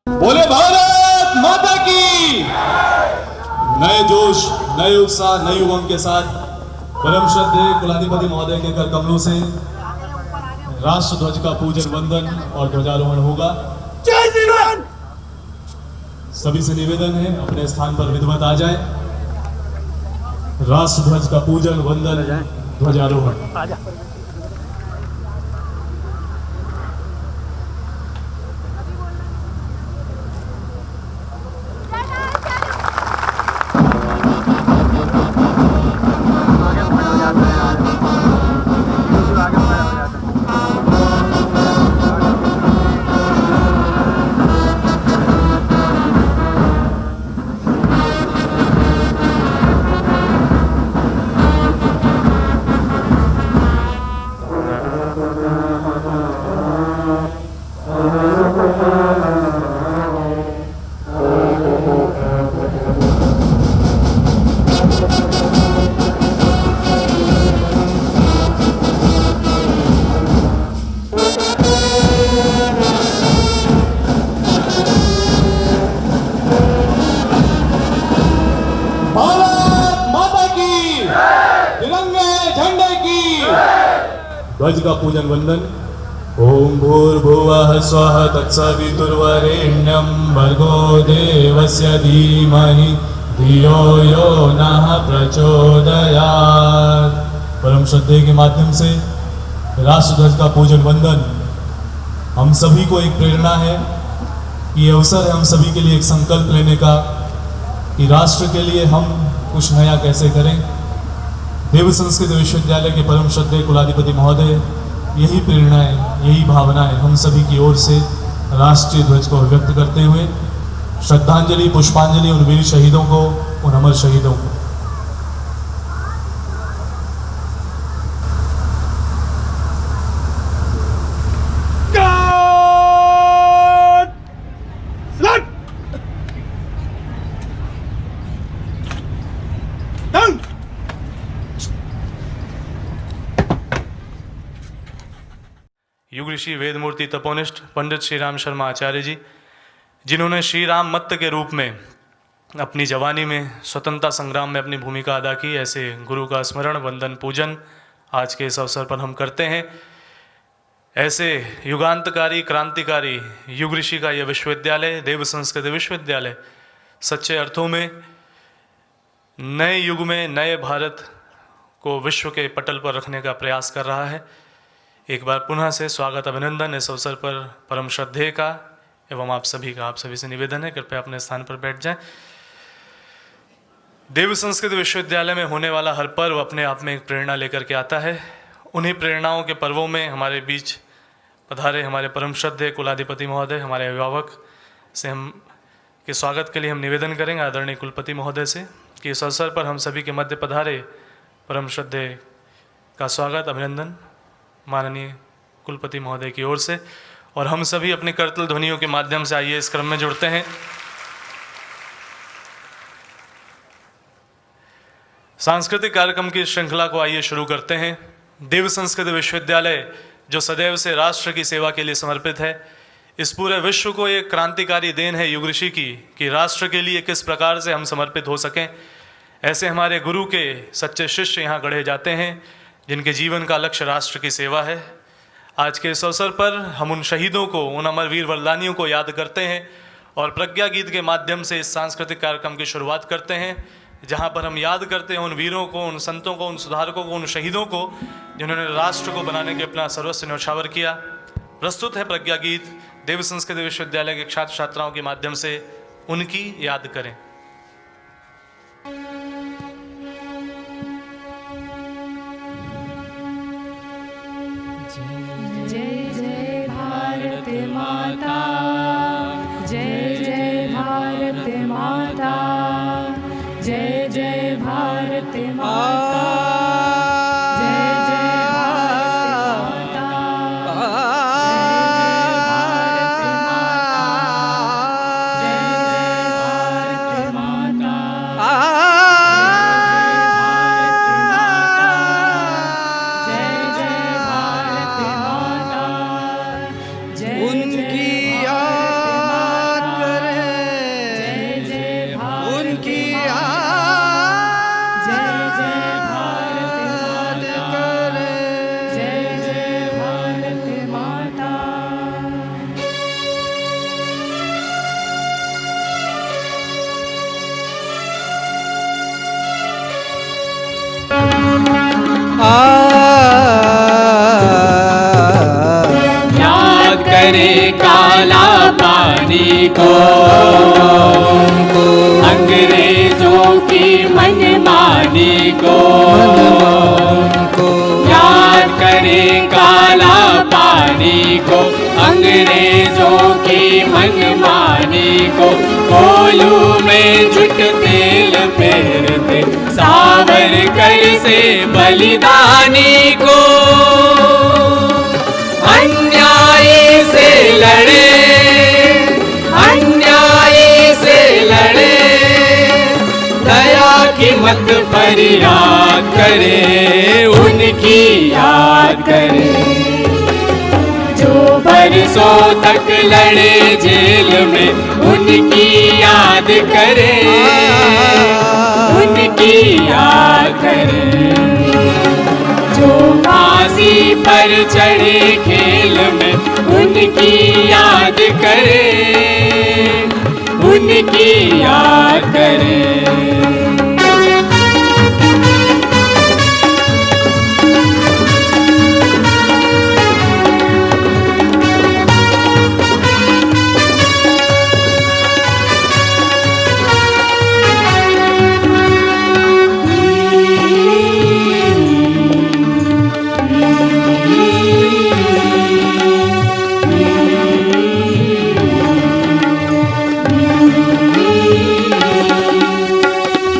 बोले भारत माता की। नए जोश, नए उत्साह, नई उमंग के साथ परम श्रद्धेय कुलाधिपति महोदय के कर कमलों से राष्ट्र ध्वज का पूजन, वंदन और ध्वजारोहण होगा। जय श्री राम। सभी से निवेदन है अपने स्थान पर विधिवत आ जाए। राष्ट्र ध्वज का पूजन, वंदन, ध्वजारोहण। ध्वज का पूजन, वंदन। ओम भूर्भुवः स्वः तत्सवितुर्वरेण्यं भर्गो देवस्य धीमहि धियो यो नः प्रचोदयात्। परम श्रद्धेय के माध्यम से राष्ट्र ध्वज का पूजन, वंदन हम सभी को एक प्रेरणा है। ये अवसर है हम सभी के लिए एक संकल्प लेने का कि राष्ट्र के लिए हम कुछ नया कैसे करें। देव संस्कृत विश्वविद्यालय के परम श्रद्धेय कुलाधिपति महोदय यही प्रेरणाएं, यही भावनाएं हम सभी की ओर से राष्ट्रीय ध्वज को व्यक्त करते हुए श्रद्धांजलि, पुष्पांजलि उन वीर शहीदों को, उन अमर शहीदों को। युग ऋषि वेदमूर्ति तपोनिष्ठ पंडित श्री राम शर्मा आचार्य जी, जिन्होंने श्री राम मत्त के रूप में अपनी जवानी में स्वतंत्रता संग्राम में अपनी भूमिका अदा की, ऐसे गुरु का स्मरण, वंदन, पूजन आज के इस अवसर पर हम करते हैं। ऐसे युगांतकारी, क्रांतिकारी युग ऋषि का यह विश्वविद्यालय, देव संस्कृत विश्वविद्यालय, सच्चे अर्थों में नए युग में नए भारत को विश्व के पटल पर रखने का प्रयास कर रहा है। एक बार पुनः से स्वागत, अभिनंदन इस अवसर पर परम श्रद्धेय का एवं आप सभी से निवेदन है कृपया अपने स्थान पर बैठ जाएं। देव संस्कृत विश्वविद्यालय में होने वाला हर पर्व अपने आप में एक प्रेरणा लेकर के आता है। उन्हीं प्रेरणाओं के पर्वों में हमारे बीच पधारे हमारे परम श्रद्धेय कुलाधिपति महोदय, हमारे अभिभावक से हम के स्वागत के लिए हम निवेदन करेंगे आदरणीय कुलपति महोदय से कि इस अवसर पर हम सभी के मध्य पधारे परम श्रद्धेय का स्वागत, अभिनंदन माननीय कुलपति महोदय की ओर से। और हम सभी अपने करतल ध्वनियों के माध्यम से आइए इस क्रम में जुड़ते हैं। सांस्कृतिक कार्यक्रम की श्रृंखला को आइए शुरू करते हैं। देव संस्कृत विश्वविद्यालय जो सदैव से राष्ट्र की सेवा के लिए समर्पित है, इस पूरे विश्व को एक क्रांतिकारी देन है युग ऋषि की कि राष्ट्र के लिए किस प्रकार से हम समर्पित हो सकें। ऐसे हमारे गुरु के सच्चे शिष्य यहाँ गढ़े जाते हैं जिनके जीवन का लक्ष्य राष्ट्र की सेवा है। आज के इस अवसर पर हम उन शहीदों को, उन अमर वीर वरदानियों को याद करते हैं और प्रज्ञा गीत के माध्यम से इस सांस्कृतिक कार्यक्रम की शुरुआत करते हैं, जहां पर हम याद करते हैं उन वीरों को, उन संतों को, उन सुधारकों को, उन शहीदों को जिन्होंने राष्ट्र को बनाने के अपना सर्वस्व न्यौछावर किया। प्रस्तुत है प्रज्ञा गीत, देव संस्कृत विश्वविद्यालय के छात्र छात्राओं के माध्यम से उनकी याद करें। जय जय भारत माता, जय जय भारत माता, जय जय भारत माता, जय जय भारत माता, जय जय भारत माता, जय जय भारत माता, जय जय भारत माता, जय जय भारत माता, जय जय को, अंग्रेजों की मनमानी को, याद करें काला पानी को, अंग्रेजों की मनमानी को, कोलू में जुट तेल फेरते सावरकर से बलिदानी को, अन्यायी से लड़े, अन्यायी से लड़े, दया की मत फरियाद करे, उनकी याद करे, जो बरसों तक लड़े जेल में, उनकी याद करे, उनकी याद करे, जो फांसी पर चढ़े खेल में, उनकी याद करे, उनकी याद करे।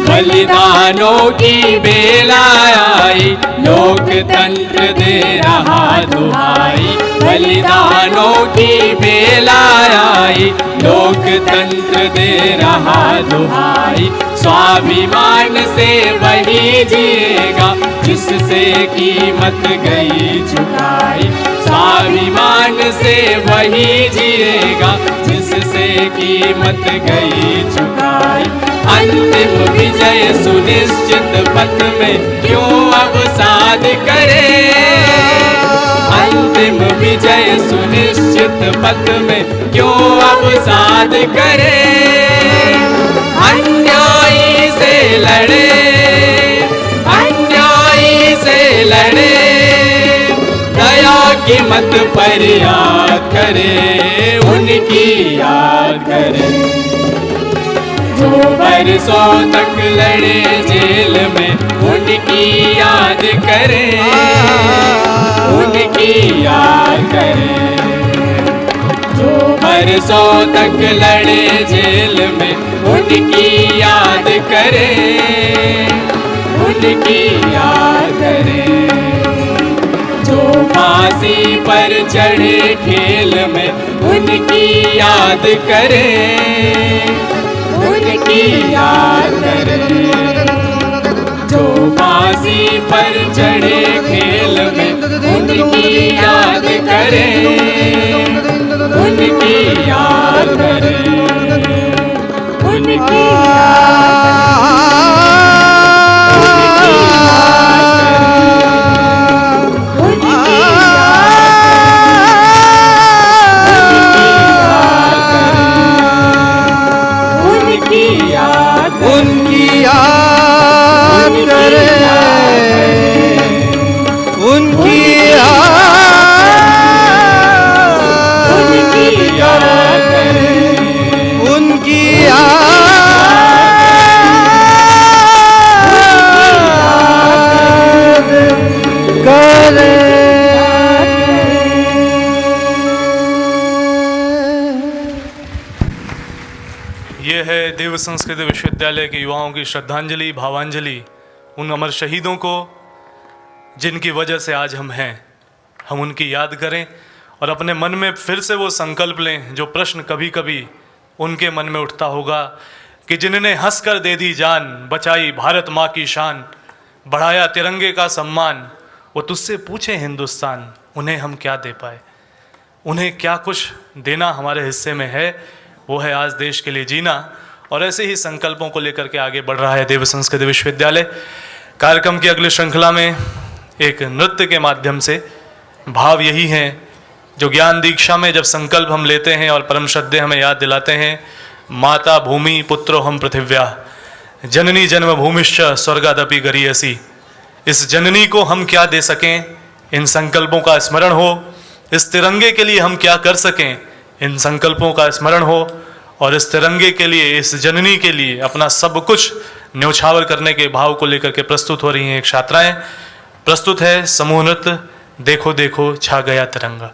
बलिदानों की बेला आई, लोकतंत्र दे रहा दुहाई, बलिदानों की बेला आई, लोकतंत्र दे रहा दुहाई, स्वाभिमान से वही जिएगा जिससे कीमत गई चुकाई, स्वाभिमान से वही जिएगा जिससे कीमत गई चुकाई, अंतिम विजय सुनिश्चित पथ में क्यों अवसाद करे, अंतिम विजय सुनिश्चित पथ में क्यों अवसाद करे, अन्यायी से लड़े, अन्यायी से लड़े, दया की मत फरियाद करे, उनकी याद करे, जो बरसों तक लड़े जेल में, उनकी याद करे, उनकी याद करे, जो बरसों तक लड़े जेल में, उनकी याद करे, उनकी याद करे, जो फांसी पर चढ़े खेल में, उनकी याद करे, उनकी याद करे, जो फांसी पर चढ़े खेल में, उनकी याद करे, उनकी याद करे, उनकी देव संस्कृत विश्वविद्यालय के युवाओं की श्रद्धांजलि, भावांजलि उन अमर शहीदों को जिनकी वजह से आज हम हैं, हम उनकी याद करें और अपने मन में फिर से वो संकल्प लें जो प्रश्न कभी कभी उनके मन में उठता होगा कि जिन्होंने हंसकर दे दी जान, बचाई भारत माँ की शान, बढ़ाया तिरंगे का सम्मान, वो तुझसे पूछे हिंदुस्तान, उन्हें हम क्या दे पाए, उन्हें क्या कुछ देना हमारे हिस्से में है, वो है आज देश के लिए जीना। और ऐसे ही संकल्पों को लेकर के आगे बढ़ रहा है देव संस्कृत विश्वविद्यालय। कार्यक्रम की अगली श्रृंखला में एक नृत्य के माध्यम से भाव यही हैं जो ज्ञान दीक्षा में जब संकल्प हम लेते हैं और परम श्रद्धेय हमें याद दिलाते हैं, माता भूमि पुत्रो हम पृथिव्या, जननी जन्मभूमिश्च स्वर्गादपि गरीयसी। इस जननी को हम क्या दे सकें, इन संकल्पों का स्मरण हो। इस तिरंगे के लिए हम क्या कर सकें, इन संकल्पों का स्मरण हो। और इस तिरंगे के लिए, इस जननी के लिए अपना सब कुछ न्यौछावर करने के भाव को लेकर के प्रस्तुत हो रही हैं एक छात्राएं। प्रस्तुत है समूह नृत्य देखो देखो छा गया तिरंगा।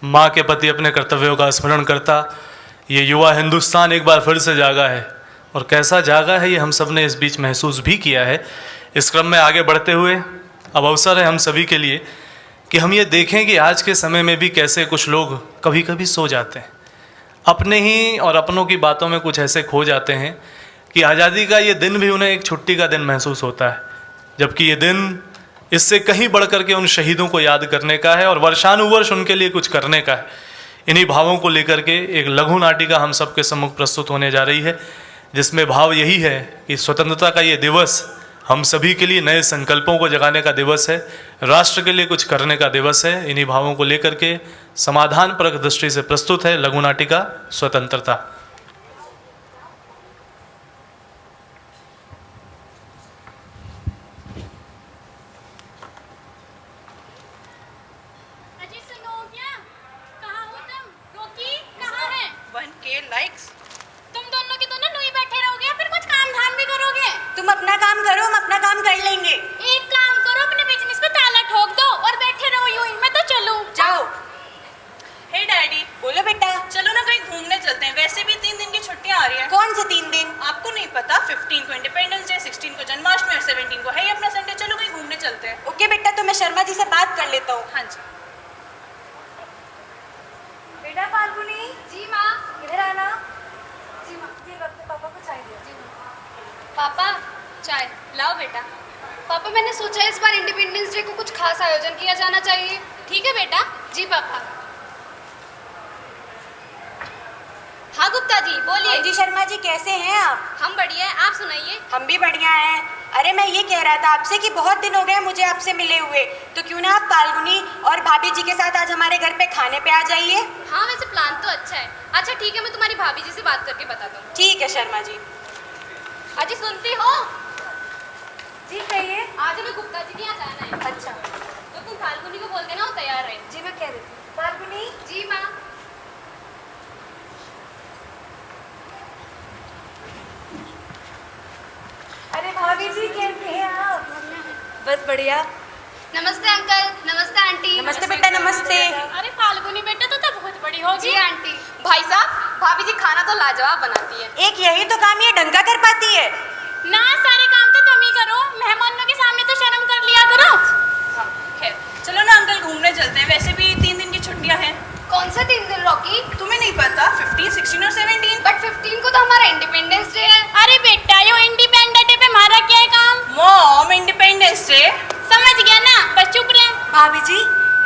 माँ के प्रति अपने कर्तव्यों का स्मरण करता ये युवा हिंदुस्तान एक बार फिर से जागा है, और कैसा जागा है ये हम सब ने इस बीच महसूस भी किया है। इस क्रम में आगे बढ़ते हुए अब अवसर है हम सभी के लिए कि हम ये देखें कि आज के समय में भी कैसे कुछ लोग कभी कभी सो जाते हैं, अपने ही और अपनों की बातों में कुछ ऐसे खो जाते हैं कि आज़ादी का ये दिन भी उन्हें एक छुट्टी का दिन महसूस होता है, जबकि ये दिन इससे कहीं बढ़ कर के उन शहीदों को याद करने का है और वर्षानुवर्ष उनके लिए कुछ करने का है। इन्हीं भावों को लेकर के एक लघु नाटिका हम सबके सम्मुख प्रस्तुत होने जा रही है, जिसमें भाव यही है कि स्वतंत्रता का ये दिवस हम सभी के लिए नए संकल्पों को जगाने का दिवस है, राष्ट्र के लिए कुछ करने का दिवस है। इन्हीं भावों को लेकर के समाधान परक दृष्टि से प्रस्तुत है लघु नाटिका स्वतंत्रता। पापा चाय लाओ बेटा। पापा मैंने सोचा इस बार इंडिपेंडेंस डे को कुछ खास आयोजन किया जाना चाहिए। ठीक है बेटा। जी पापा। हाँ गुप्ता जी बोलिए। जी शर्मा जी कैसे हैं आप? हम बढ़िया हैं, आप सुनाइए। हम भी बढ़िया हैं। अरे मैं ये कह रहा था आपसे कि बहुत दिन हो गए मुझे आपसे मिले हुए, तो क्यों ना आप फाल्गुनी और भाभी जी के साथ आज हमारे घर पे खाने पे आ जाइए। हाँ वैसे प्लान तो अच्छा है। अच्छा ठीक है, मैं तुम्हारी भाभी जी से बात करके बताता हूँ। ठीक है शर्मा जी। अजी सुनती हो? जी कहिए। आज हमें गुप्ता जी के यहाँ जाना है। अच्छा तो तुम फाल्गुनी को बोल देना वो तैयार रहे। जी मैं कह देती हूँ। फाल्गुनी। जी माँ। अरे भाभी जी कैसे हैं आप? बस बढ़िया। नमस्ते अंकल। नमस्ते आंटी। नमस्ते बेटा नमस्ते। अरे फाल्गुनी बेटा तो बहुत बड़ी होगी। जी आंटी। भाई साहब भाभी जी खाना तो लाजवाब बनाती है। एक यही तो काम ये ढंग का कर पाती है। ना सारे काम तो तुम ही करो, मेहमानों के सामने तो शर्म कर लिया करो। खैर चलो ना अंकल घूमने चलते हैं, वैसे भी 3 दिन की छुट्टियां हैं। कौन सा 3 दिन रॉकी? तुम्हें नहीं पता 15, 16 और 17? बट 15 को तो हमारा इंडिपेंडेंस डे है। अरे बेटा यो इंडिपेंडेंस डे पे हमारा क्या है काम? Mom independence day. समझ गया ना, बस चुप रहे। भाभी जी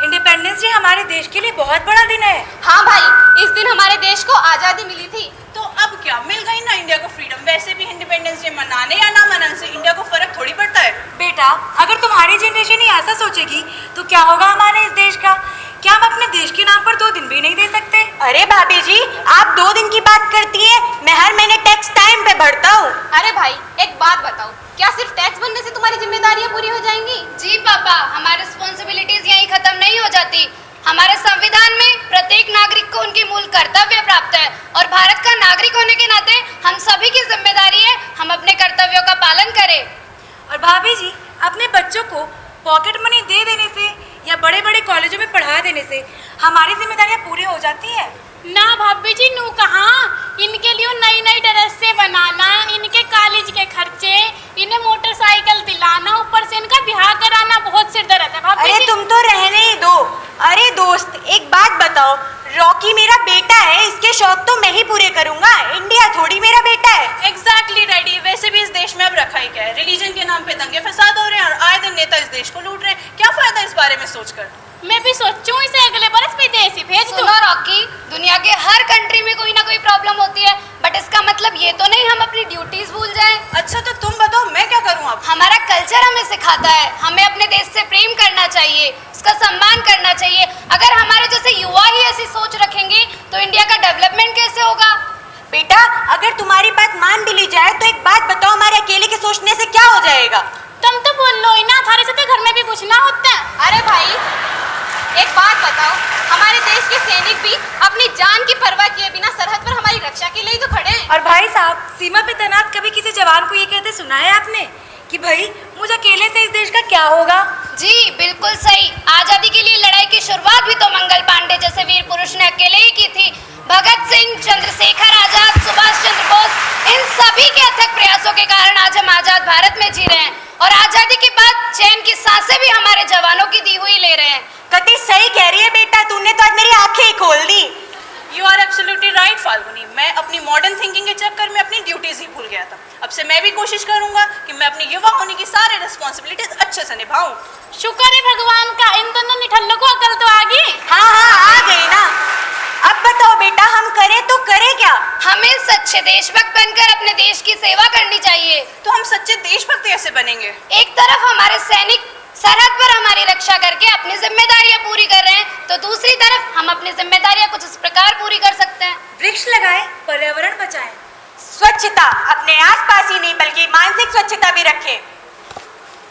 इंडिपेंडेंस डे हमारे देश के लिए बहुत बड़ा दिन है। हाँ भाई इस दिन हमारे देश को आज़ादी मिली थी। तो अब क्या मिल गई ना इंडिया को फ्रीडम। वैसे भी इंडिपेंडेंस डे मनाने या ना मनाने से इंडिया को फर्क थोड़ी पड़ता है। बेटा अगर तुम्हारी जनरेशन ही ऐसा सोचेगी तो क्या होगा हमारे इस देश का? क्या हम अपने देश के नाम पर 2 दिन भी नहीं दे सकते? अरे भाभी जी आप 2 दिन की बात करती है, मैं हर महीने टैक्स टाइम पे भरता हूँ। अरे भाई एक बात बताओ, क्या सिर्फ टैक्स भरने से तुम्हारी जिम्मेदारियां पूरी हो जाएंगी? जी पापा, हमारी रिस्पॉन्सिबिलिटीज यहीं खत्म नहीं हो जाती। हमारे संविधान में प्रत्येक नागरिक को उनके मूल कर्तव्य प्राप्त है और भारत का नागरिक होने के नाते हम सभी की जिम्मेदारी है हम अपने कर्तव्यों का पालन करें। और भाभी जी अपने बच्चों को पॉकेट मनी दे देने से या बड़े बड़े कॉलेजों में पढ़ा देने से हमारी जिम्मेदारियां पूरी हो जाती हैं। ना भाभी जी नू कहाँ, इनके लिए नई नई ड्रेसें बनाना, इनके कॉलेज के खर्चे, इन्हें मोटरसाइकिल दिलाना, ऊपर से इनका ब्याह कराना बहुत सिर दर्द है भाभी अरे जी। तुम तो रहने ही दो। अरे दोस्त एक बात बताओ, रॉकी मेरा बेटा है, इसके शौक तो मैं ही पूरे करूंगा, इंडिया थोड़ी मेरा बेटा है। Exactly daddy. वैसे भी इस देश में अब रखा ही क्या है, रिलीजन के नाम पे दंगे फसाद हो रहे हैं और आए दिन नेता इस देश को लूट रहे हैं। क्या फायदा इस बारे में सोचकर? मैं भी सोचूं इसे अगले बरस विदेश ही भेज दूं। सुनो रॉकी, दुनिया के हर कंट्री में कोई ना कोई प्रॉब्लम होती है, बट इसका मतलब ये तो नहीं हम अपनी ड्यूटीज भूल जाएं। अच्छा तो तुम बताओ मैं क्या करूं अब? हमारा कल्चर हमें सिखाता है हमें अपने देश से प्रेम करना चाहिए, उसका सम्मान करना चाहिए। अगर हमारे जैसे युवा ही ऐसी सोच रखेंगे तो इंडिया का डेवलपमेंट कैसे होगा? बेटा अगर तुम्हारी बात मान भी ली जाए तो एक बात बताओ, हमारे अकेले के सोचने से क्या हो जाएगा? तुम तो बोल लो ही ना, थारे से तो घर में भी कुछ ना होता है। अरे भाई एक बात बताओ, हमारे देश के सैनिक भी अपनी जान की परवाह किए बिना सरहद पर हमारी रक्षा के लिए ही तो खड़े हैं। और भाई साहब सीमा पे तैनात कभी किसी जवान को ये कहते सुना है आपने कि भाई मुझे अकेले से इस देश का क्या होगा? जी बिल्कुल सही। आजादी के लिए लड़ाई की शुरुआत भी तो मंगल पांडे जैसे वीर पुरुष ने अकेले ही की थी। भगत सिंह, चंद्रशेखर आजाद, सुभाष चंद्र बोस, इन सभी के अथक प्रयासों के कारण आज हम आजाद भारत में जी रहे हैं और आजादी के बाद चैन की सांसें भी हमारे जवानों की दी हुई ले रहे हैं। कति सही कह रही है बेटा, तूने तो आज मेरी आंखें ही खोल दी। You are absolutely right Falguni. मैं अपनी मॉडर्न थिंकिंग के चक्कर में अपनी ड्यूटीज ही भूल गया था। अब से मैं भी कोशिश करूंगा कि मैं अपनी युवा होने की सारे रिस्पॉन्सिबिलिटीज अच्छे से निभाऊं। शुक्र है भगवान का, इन दोनों निठल्लों को अकल तो आ गई। हाँ हाँ आ गई ना। अब बताओ बेटा हम करें तो करें क्या? हमें सच्चे देशभक्त बनकर अपने देश की सेवा करनी चाहिए। तो हम सच्चे देशभक्त कैसे बनेंगे? एक तरफ हमारे सैनिक सरहद पर हमारी रक्षा करके अपनी जिम्मेदारियां पूरी कर रहे हैं, तो दूसरी तरफ हम अपनी जिम्मेदारियां कुछ इस प्रकार पूरी कर सकते हैं। वृक्ष लगाएं, पर्यावरण बचाएं, स्वच्छता अपने आसपास ही नहीं बल्कि मानसिक स्वच्छता भी रखें,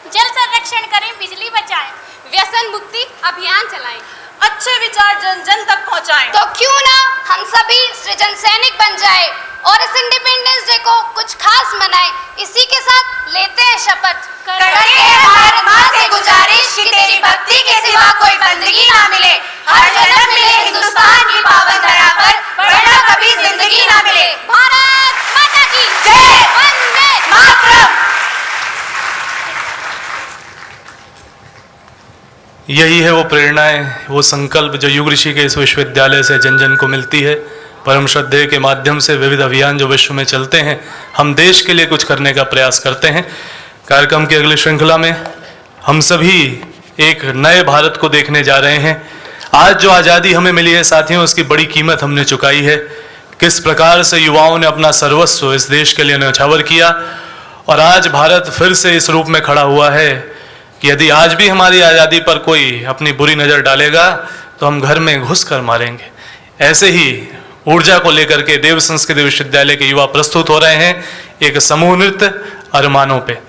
जल संरक्षण करें, बिजली बचाएं, व्यसन मुक्ति अभियान चलाएं, अच्छे विचार जन जन तक पहुंचाएं। तो क्यों ना हम सभी सृजन सैनिक बन जाए और इस इंडिपेंडेंस डे को कुछ खास मनाएं। इसी के साथ लेते हैं शपथ, करते हैं भारत माँ से गुजारिश कि तेरी भक्ति के सिवा कोई बंदगी ना मिले, हर जन्म मिले हिंदुस्तान की पावन धरा पर, वरना कभी जिंदगी ना मिले। भारत माता की जय, वंदे मातरम। यही है वो प्रेरणाएं, वो संकल्प जो युग ऋषि के इस विश्वविद्यालय से जन जन को मिलती है। परम श्रद्धेय के माध्यम से विविध अभियान जो विश्व में चलते हैं, हम देश के लिए कुछ करने का प्रयास करते हैं। कार्यक्रम की अगली श्रृंखला में हम सभी एक नए भारत को देखने जा रहे हैं। आज जो आज़ादी हमें मिली है साथियों, उसकी बड़ी कीमत हमने चुकाई है। किस प्रकार से युवाओं ने अपना सर्वस्व इस देश के लिए न्यौछावर किया, और आज भारत फिर से इस रूप में खड़ा हुआ है कि यदि आज भी हमारी आज़ादी पर कोई अपनी बुरी नज़र डालेगा तो हम घर में घुस कर मारेंगे। ऐसे ही ऊर्जा को लेकर के देव संस्कृति विश्वविद्यालय के युवा प्रस्तुत हो रहे हैं एक समूह नृत्य अरमानों पे।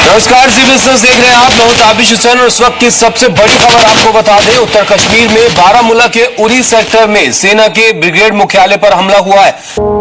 नमस्कार, सी बिजनेस देख रहे हैं आप। मैं हूं ताबिश हुसैन और इस वक्त की सबसे बड़ी खबर आपको बता दें, उत्तर कश्मीर में बारामूला के उरी सेक्टर में सेना के ब्रिगेड मुख्यालय पर हमला हुआ है।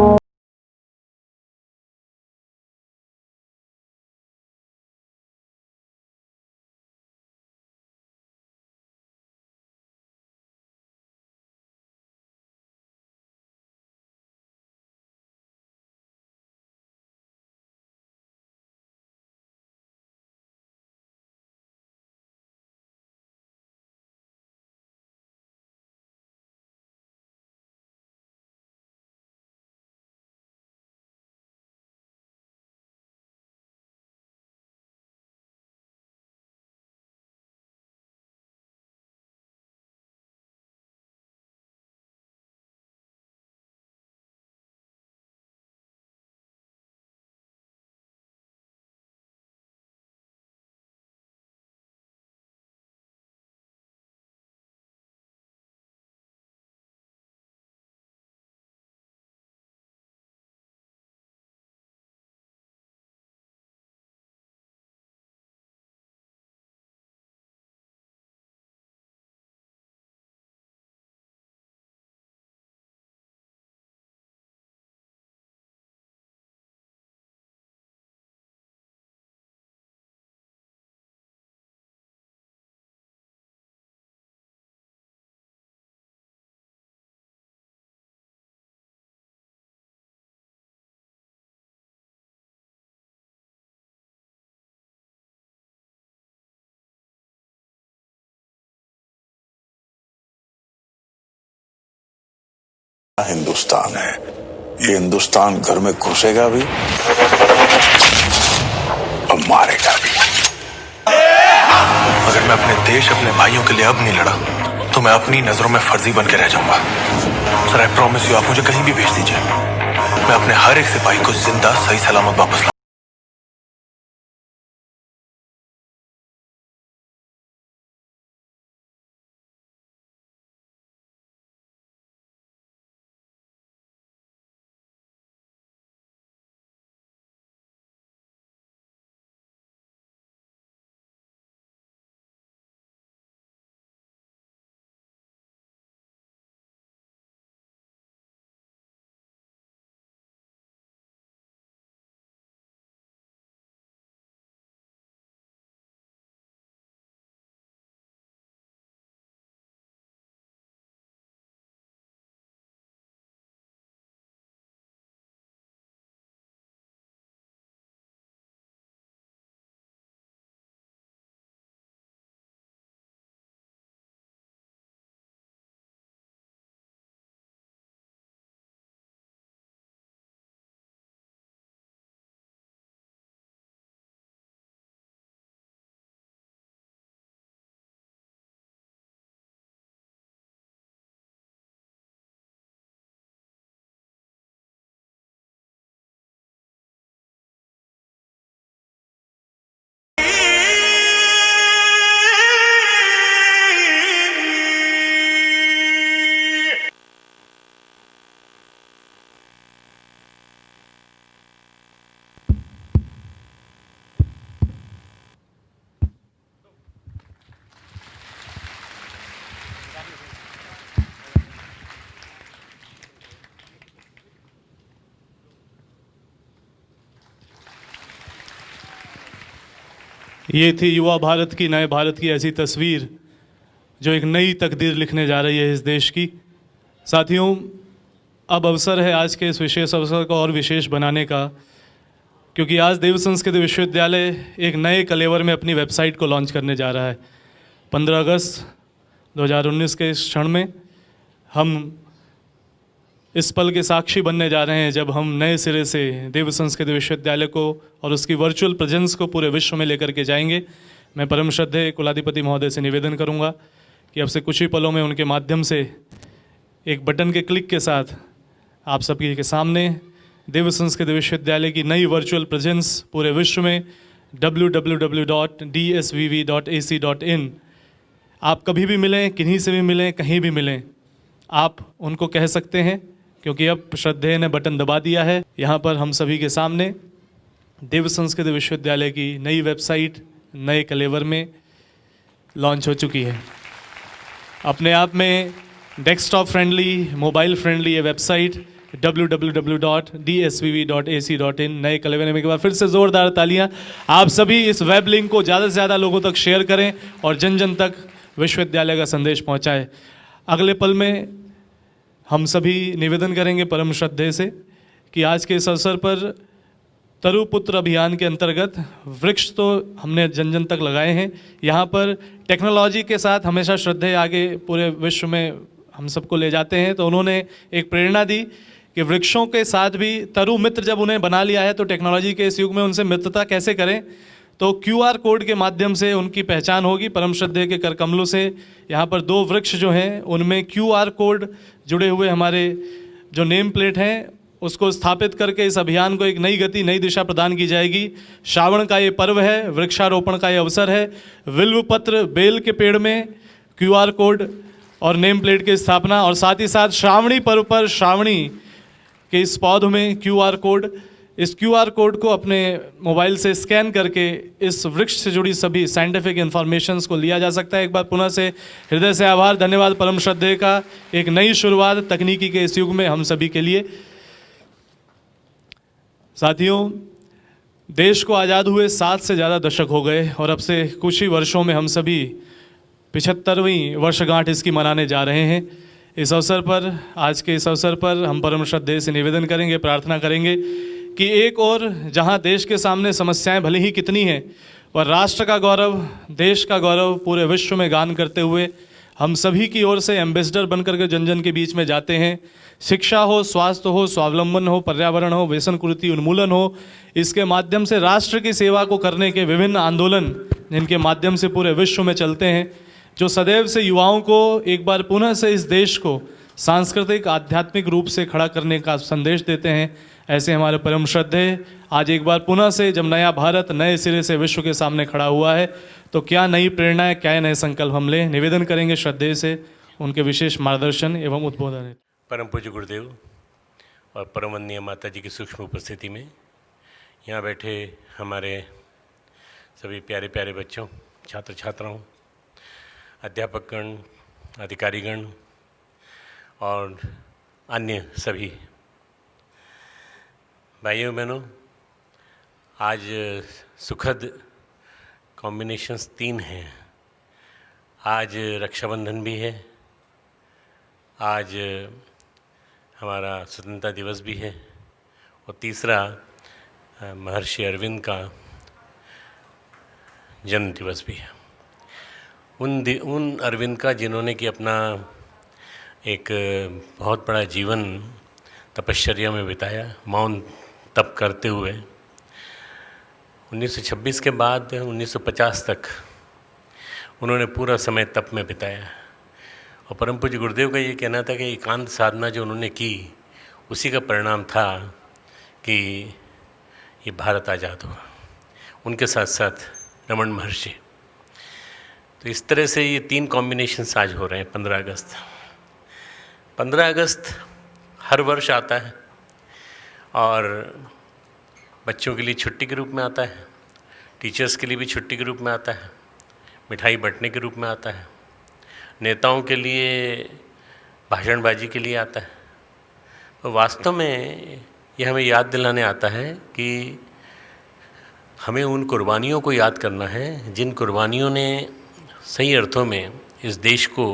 हिंदुस्तान है, ये हिंदुस्तान घर में घुसेगा भी और मारेगा भी। अगर मैं अपने देश, अपने भाइयों के लिए अब नहीं लड़ा तो मैं अपनी नजरों में फर्जी बन के रह जाऊंगा। सर, आई प्रॉमिस यू, आप मुझे कहीं भी भेज दीजिए, मैं अपने हर एक सिपाही को जिंदा सही सलामत वापस लाऊंगा। ये थी युवा भारत की, नए भारत की ऐसी तस्वीर जो एक नई तकदीर लिखने जा रही है इस देश की। साथियों, अब अवसर है आज के इस विशेष अवसर को और विशेष बनाने का, क्योंकि आज देव संस्कृति विश्वविद्यालय एक नए कलेवर में अपनी वेबसाइट को लॉन्च करने जा रहा है। 15 अगस्त 2019 के इस क्षण में हम इस पल के साक्षी बनने जा रहे हैं जब हम नए सिरे से देव संस्कृति विश्वविद्यालय को और उसकी वर्चुअल प्रेजेंस को पूरे विश्व में लेकर के जाएंगे। मैं परम श्रद्धेय कुलाधिपति महोदय से निवेदन करूंगा कि अब से कुछ ही पलों में उनके माध्यम से एक बटन के क्लिक के साथ आप सभी के सामने देव संस्कृति विश्वविद्यालय की नई वर्चुअल प्रेजेंस पूरे विश्व में www.dsvv.ac.in आप कभी भी मिलें, किन्हीं से भी मिलें, कहीं भी मिलें, आप उनको कह सकते हैं, क्योंकि अब श्रद्धेय ने बटन दबा दिया है। यहाँ पर हम सभी के सामने देव संस्कृति विश्वविद्यालय की नई वेबसाइट नए कलेवर में लॉन्च हो चुकी है। अपने आप में डेस्कटॉप फ्रेंडली, मोबाइल फ्रेंडली ये वेबसाइट www.dsvv.ac.in नए कलेवर में। एक बार फिर से ज़ोरदार तालियां। आप सभी इस वेब लिंक को ज़्यादा से ज़्यादा लोगों तक शेयर करें और जन जन तक विश्वविद्यालय का संदेश पहुंचाएं। अगले पल में हम सभी निवेदन करेंगे परम श्रद्धेय से कि आज के इस अवसर पर तरुपुत्र अभियान के अंतर्गत वृक्ष तो हमने जन जन तक लगाए हैं। यहाँ पर टेक्नोलॉजी के साथ हमेशा श्रद्धेय आगे पूरे विश्व में हम सबको ले जाते हैं, तो उन्होंने एक प्रेरणा दी कि वृक्षों के साथ भी तरु मित्र जब उन्हें बना लिया है तो टेक्नोलॉजी के इस युग में उनसे मित्रता कैसे करें। तो QR कोड के माध्यम से उनकी पहचान होगी। परम श्रद्धेय के कर कमलों से यहाँ पर 2 वृक्ष जो हैं उनमें QR कोड जुड़े हुए हमारे जो नेम प्लेट हैं उसको स्थापित करके इस अभियान को एक नई गति, नई दिशा प्रदान की जाएगी। श्रावण का ये पर्व है, वृक्षारोपण का ये अवसर है। बिल्व पत्र, बेल के पेड़ में QR कोड और नेम प्लेट की स्थापना, और साथ ही साथ श्रावणी पर्व पर श्रावणी के इस पौध में QR कोड, इस QR कोड को अपने मोबाइल से स्कैन करके इस वृक्ष से जुड़ी सभी साइंटिफिक इन्फॉर्मेशंस को लिया जा सकता है। एक बार पुनः से हृदय से आभार, धन्यवाद परम श्रद्धेय का। एक नई शुरुआत तकनीकी के इस युग में हम सभी के लिए। साथियों, देश को आज़ाद हुए 7 से ज़्यादा दशक हो गए और अब से कुछ ही वर्षों में हम सभी 75वीं वर्षगांठ इसकी मनाने जा रहे हैं। इस अवसर पर, आज के इस अवसर पर हम परम श्रद्धेय से निवेदन करेंगे, प्रार्थना करेंगे कि एक और जहां देश के सामने समस्याएं भले ही कितनी हैं, पर राष्ट्र का गौरव, देश का गौरव पूरे विश्व में गान करते हुए हम सभी की ओर से एम्बेसडर बनकर के जन जन के बीच में जाते हैं। शिक्षा हो, स्वास्थ्य हो, स्वावलंबन हो, पर्यावरण हो, व्यसन कुरीति उन्मूलन हो, इसके माध्यम से राष्ट्र की सेवा को करने के विभिन्न आंदोलन जिनके माध्यम से पूरे विश्व में चलते हैं, जो सदैव से युवाओं को एक बार पुनः से इस देश को सांस्कृतिक, आध्यात्मिक रूप से खड़ा करने का संदेश देते हैं। ऐसे हमारे परम श्रद्धेय आज एक बार पुनः से जब नया भारत नए सिरे से विश्व के सामने खड़ा हुआ है, तो क्या नई प्रेरणाएं, क्या नए संकल्प हम लें। निवेदन करेंगे श्रद्धेय से उनके विशेष मार्गदर्शन एवं उद्बोधन। परम पूज्य गुरुदेव और परम वंदनीय माता जी की सूक्ष्म उपस्थिति में यहाँ बैठे हमारे सभी प्यारे प्यारे बच्चों, छात्र छात्राओं, अध्यापकगण, अधिकारीगण और अन्य सभी भाइयों बहनों, आज सुखद कॉम्बिनेशंस 3 हैं। आज रक्षाबंधन भी है, आज हमारा स्वतंत्रता दिवस भी है, और तीसरा महर्षि अरविंद का जन्म दिवस भी है। उन अरविंद का जिन्होंने कि अपना एक बहुत बड़ा जीवन तपश्चर्या में बिताया, मौन तप करते हुए। 1926 के बाद 1950 तक उन्होंने पूरा समय तप में बिताया। और परम पूज्य गुरुदेव का ये कहना था कि एकांत साधना जो उन्होंने की, उसी का परिणाम था कि ये भारत आज़ाद हुआ। उनके साथ साथ रमन महर्षि। तो इस तरह से ये 3 कॉम्बिनेशंस आज हो रहे हैं। 15 अगस्त हर वर्ष आता है और बच्चों के लिए छुट्टी के रूप में आता है, टीचर्स के लिए भी छुट्टी के रूप में आता है, मिठाई बंटने के रूप में आता है, नेताओं के लिए भाषणबाजी के लिए आता है। तो वास्तव में ये हमें याद दिलाने आता है कि हमें उन कुर्बानियों को याद करना है जिन कुर्बानियों ने सही अर्थों में इस देश को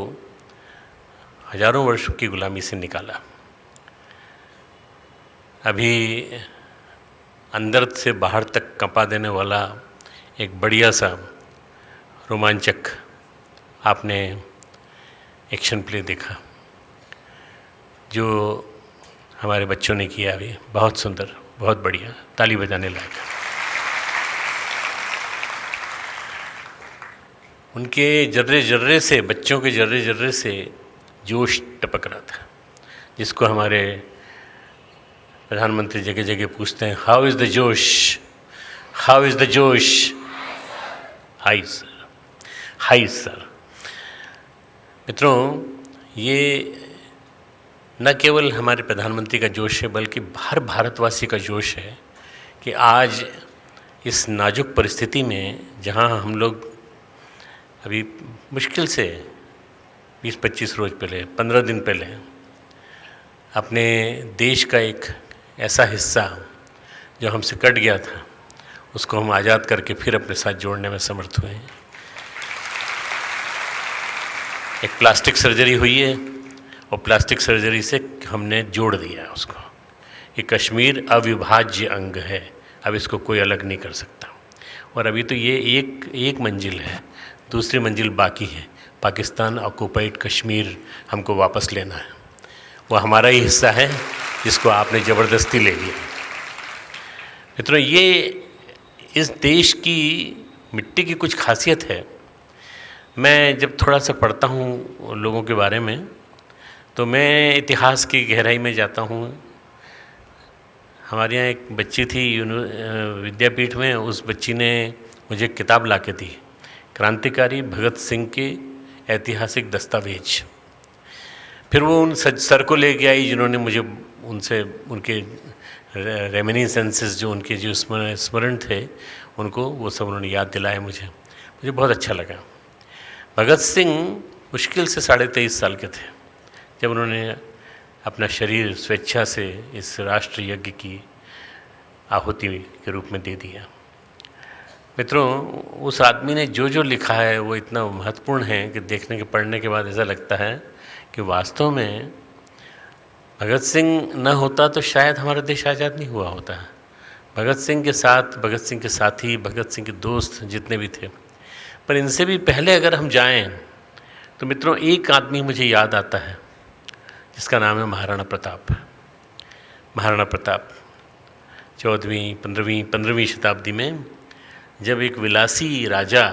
हजारों वर्षों की गुलामी से निकाला। अभी अंदर से बाहर तक कंपा देने वाला एक बढ़िया सा रोमांचक आपने एक्शन प्ले देखा जो हमारे बच्चों ने किया। अभी बहुत सुंदर, बहुत बढ़िया, ताली बजाने लायक। उनके जर्रे जर्रे से, बच्चों के जर्रे जर्रे से जोश टपक रहा था, जिसको हमारे प्रधानमंत्री जगह जगह पूछते हैं, हाउ इज़ द जोश, हाउ इज़ द जोश। High sir, high sir. मित्रों, ये न केवल हमारे प्रधानमंत्री का जोश है बल्कि हर भारतवासी का जोश है कि आज इस नाजुक परिस्थिति में, जहां हम लोग अभी मुश्किल से 20-25 रोज़ पहले, 15 दिन पहले अपने देश का एक ऐसा हिस्सा जो हमसे कट गया था, उसको हम आज़ाद करके फिर अपने साथ जोड़ने में समर्थ हुए हैं। एक प्लास्टिक सर्जरी हुई है और प्लास्टिक सर्जरी से हमने जोड़ दिया है उसको। ये कश्मीर अविभाज्य अंग है, अब इसको कोई अलग नहीं कर सकता। और अभी तो ये एक मंजिल है, दूसरी मंजिल बाकी है। पाकिस्तान ऑक्युपाइड कश्मीर हमको वापस लेना है, वो हमारा ही हिस्सा है जिसको आपने ज़बरदस्ती ले लिया। मित्रों, ये इस देश की मिट्टी की कुछ खासियत है। मैं जब थोड़ा सा पढ़ता हूँ लोगों के बारे में तो मैं इतिहास की गहराई में जाता हूँ। हमारे यहाँ एक बच्ची थी विद्यापीठ में, उस बच्ची ने मुझे किताब ला के दी, क्रांतिकारी भगत सिंह के ऐतिहासिक दस्तावेज। फिर वो उन सर को लेके आई जिन्होंने मुझे उनसे उनके रेमिनिसेंसेस, जो उनके जो स्मरण थे, उनको वो सब उन्होंने याद दिलाया मुझे बहुत अच्छा लगा। भगत सिंह मुश्किल से 23.5 साल के थे जब उन्होंने अपना शरीर स्वेच्छा से इस राष्ट्र यज्ञ की आहुति के रूप में दे दिया। मित्रों, उस आदमी ने जो जो लिखा है वो इतना महत्वपूर्ण है कि देखने के पढ़ने के बाद ऐसा लगता है कि वास्तव में भगत सिंह न होता तो शायद हमारा देश आज़ाद नहीं हुआ होता। भगत सिंह के साथ, भगत सिंह के साथी, भगत सिंह के दोस्त जितने भी थे, पर इनसे भी पहले अगर हम जाएं तो मित्रों एक आदमी मुझे याद आता है जिसका नाम है महाराणा प्रताप। महाराणा प्रताप 14वीं 15वीं शताब्दी में जब एक विलासी राजा,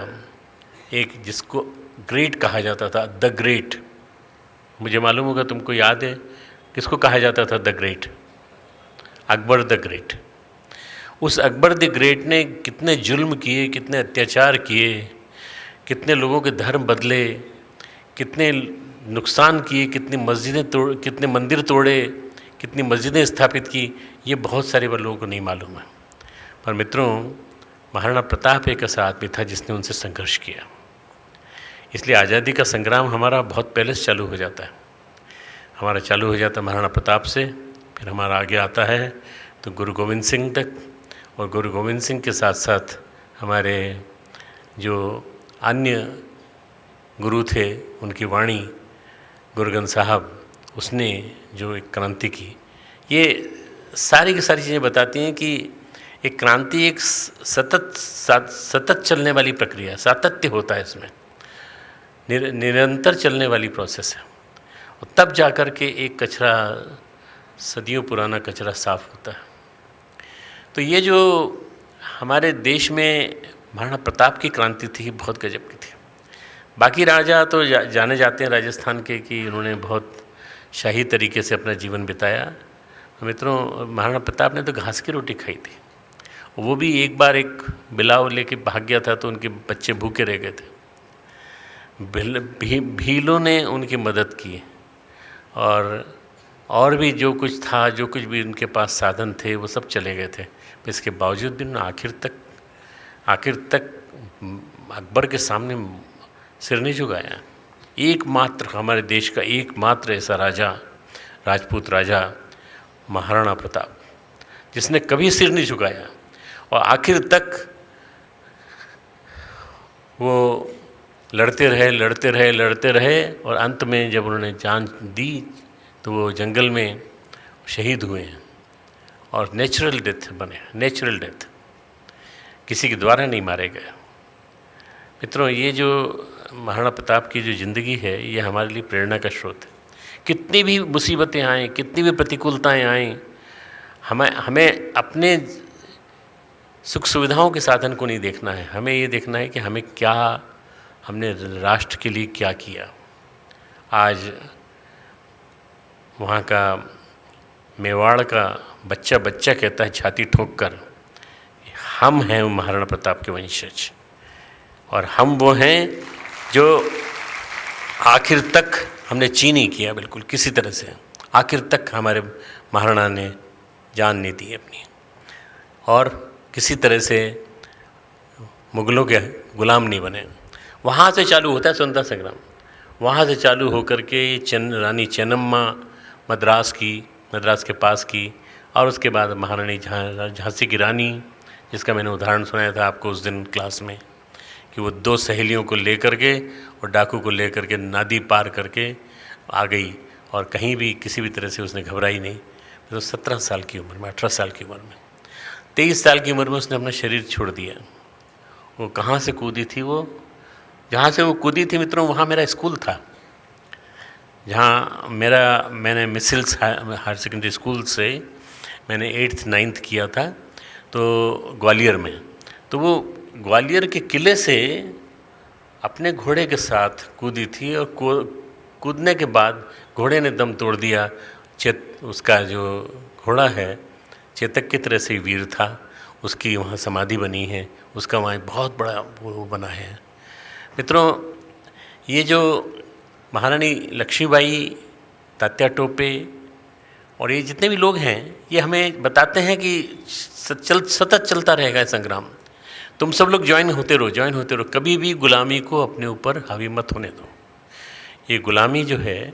एक जिसको ग्रेट कहा जाता था, द ग्रेट, मुझे मालूम होगा तुमको याद है किसको कहा जाता था the great? Akbar the great. उस अकबर द ग्रेट ने कितने जुल्म किए, कितने अत्याचार किए, कितने लोगों के धर्म बदले, कितने नुकसान किए, कितने मंदिर तोड़े, कितनी मस्जिदें स्थापित की, ये बहुत सारे लोगों को नहीं मालूम है। पर मित्रों, महाराणा प्रताप एक ऐसा आदमी था जिसने उनसे संघर्ष किया। इसलिए आज़ादी का संग्राम हमारा बहुत पहले से चालू हो जाता है। हमारा चालू हो जाता है महाराणा प्रताप से, फिर हमारा आगे आता है तो गुरु गोविंद सिंह तक, और गुरु गोविंद सिंह के साथ साथ हमारे जो अन्य गुरु थे, उनकी वाणी, गुरु ग्रंथ साहब, उसने जो एक क्रांति की, ये सारी की सारी चीज़ें बताती हैं कि एक क्रांति एक सतत चलने वाली प्रक्रिया, सातत्य होता है इसमें, निरंतर चलने वाली प्रोसेस है। और तब जाकर के एक कचरा, सदियों पुराना कचरा साफ होता है। तो ये जो हमारे देश में महाराणा प्रताप की क्रांति थी, बहुत गजब की थी। बाकी राजा तो जाने जाते हैं राजस्थान के कि उन्होंने बहुत शाही तरीके से अपना जीवन बिताया। मित्रों, महाराणा प्रताप ने तो घास की रोटी खाई थी। वो भी एक बार एक बिलाव लेके भाग गया था तो उनके बच्चे भूखे रह गए थे। भीलों ने उनकी मदद की, और भी जो कुछ था, जो कुछ भी उनके पास साधन थे, वो सब चले गए थे। इसके बावजूद भी आखिर तक अकबर के सामने सिर नहीं झुकाया। एकमात्र हमारे देश का एकमात्र ऐसा राजा, राजपूत राजा महाराणा प्रताप, जिसने कभी सिर नहीं झुकाया और आखिर तक वो लड़ते रहे लड़ते रहे लड़ते रहे और अंत में जब उन्होंने जान दी तो वो जंगल में शहीद हुए हैं और नेचुरल डेथ बने, नेचुरल डेथ, किसी के द्वारा नहीं मारे गए। मित्रों, ये जो महाराणा प्रताप की जो ज़िंदगी है ये हमारे लिए प्रेरणा का स्रोत है। कितनी भी मुसीबतें आएँ, कितनी भी प्रतिकूलताएं आएँ, हमें अपने सुख सुविधाओं के साधन को नहीं देखना है, हमें ये देखना है कि हमें क्या, हमने राष्ट्र के लिए क्या किया। आज वहाँ का मेवाड़ का बच्चा बच्चा कहता है छाती ठोक कर, हम हैं महाराणा प्रताप के वंशज, और हम वो हैं जो आखिर तक हमने ची नहीं किया, बिल्कुल किसी तरह से आखिर तक हमारे महाराणा ने जान नहीं दी अपनी, और किसी तरह से मुग़लों के गुलाम नहीं बने। वहाँ से चालू होता है स्वतंत्रता संग्राम, वहाँ से चालू होकर के रानी चेन्नम्मा मद्रास के पास की, और उसके बाद महारानी झांसी की रानी, जिसका मैंने उदाहरण सुनाया था आपको उस दिन क्लास में, कि वो 2 सहेलियों को लेकर के और डाकू को लेकर के नदी पार करके आ गई, और कहीं भी किसी भी तरह से उसने घबराई नहीं। तो 17 साल की उम्र में, 18 साल की उम्र में, 23 साल की उम्र में उसने अपना शरीर छोड़ दिया। वो कहाँ से कूदी थी? वो जहाँ से वो कूदी थी मित्रों, वहाँ मेरा स्कूल था, जहाँ मैंने मिसिल्स हायर सेकेंडरी स्कूल से मैंने 8th 9th किया था, तो ग्वालियर में। तो वो ग्वालियर के किले से अपने घोड़े के साथ कूदी थी, और कूदने के बाद घोड़े ने दम तोड़ दिया। उसका जो घोड़ा है चेतक की तरह से वीर था, उसकी वहाँ समाधि बनी है, उसका वहाँ बहुत बड़ा वो बना है। मित्रों, ये जो महारानी लक्ष्मीबाई, तात्या टोपे और ये जितने भी लोग हैं, ये हमें बताते हैं कि सतत चलता रहेगा संग्राम। तुम सब लोग ज्वाइन होते रहो, कभी भी गुलामी को अपने ऊपर हावी मत होने दो। ये गुलामी जो है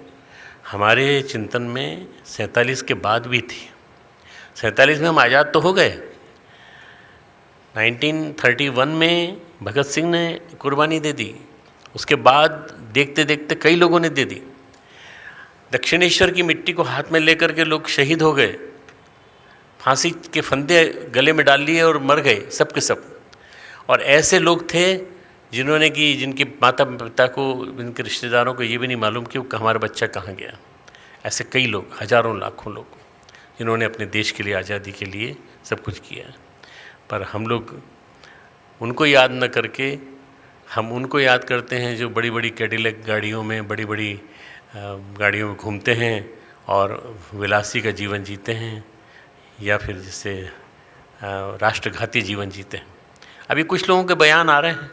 हमारे चिंतन में 47 के बाद भी थी। 47 में हम आज़ाद तो हो गए, 1931 में भगत सिंह ने कुर्बानी दे दी, उसके बाद देखते देखते कई लोगों ने दे दी। दक्षिणेश्वर की मिट्टी को हाथ में लेकर के लोग शहीद हो गए, फांसी के फंदे गले में डाल लिए और मर गए सब के सब। और ऐसे लोग थे जिनके माता पिता को, जिनके रिश्तेदारों को ये भी नहीं मालूम कि हमारा बच्चा कहाँ गया। ऐसे कई लोग, हजारों लाखों लोग, जिन्होंने अपने देश के लिए, आज़ादी के लिए सब कुछ किया। पर हम लोग उनको याद न करके हम उनको याद करते हैं जो बड़ी बड़ी कैडिलैक गाड़ियों में, बड़ी बड़ी गाड़ियों में घूमते हैं और विलासी का जीवन जीते हैं, या फिर जिससे राष्ट्रघाती जीवन जीते हैं। अभी कुछ लोगों के बयान आ रहे हैं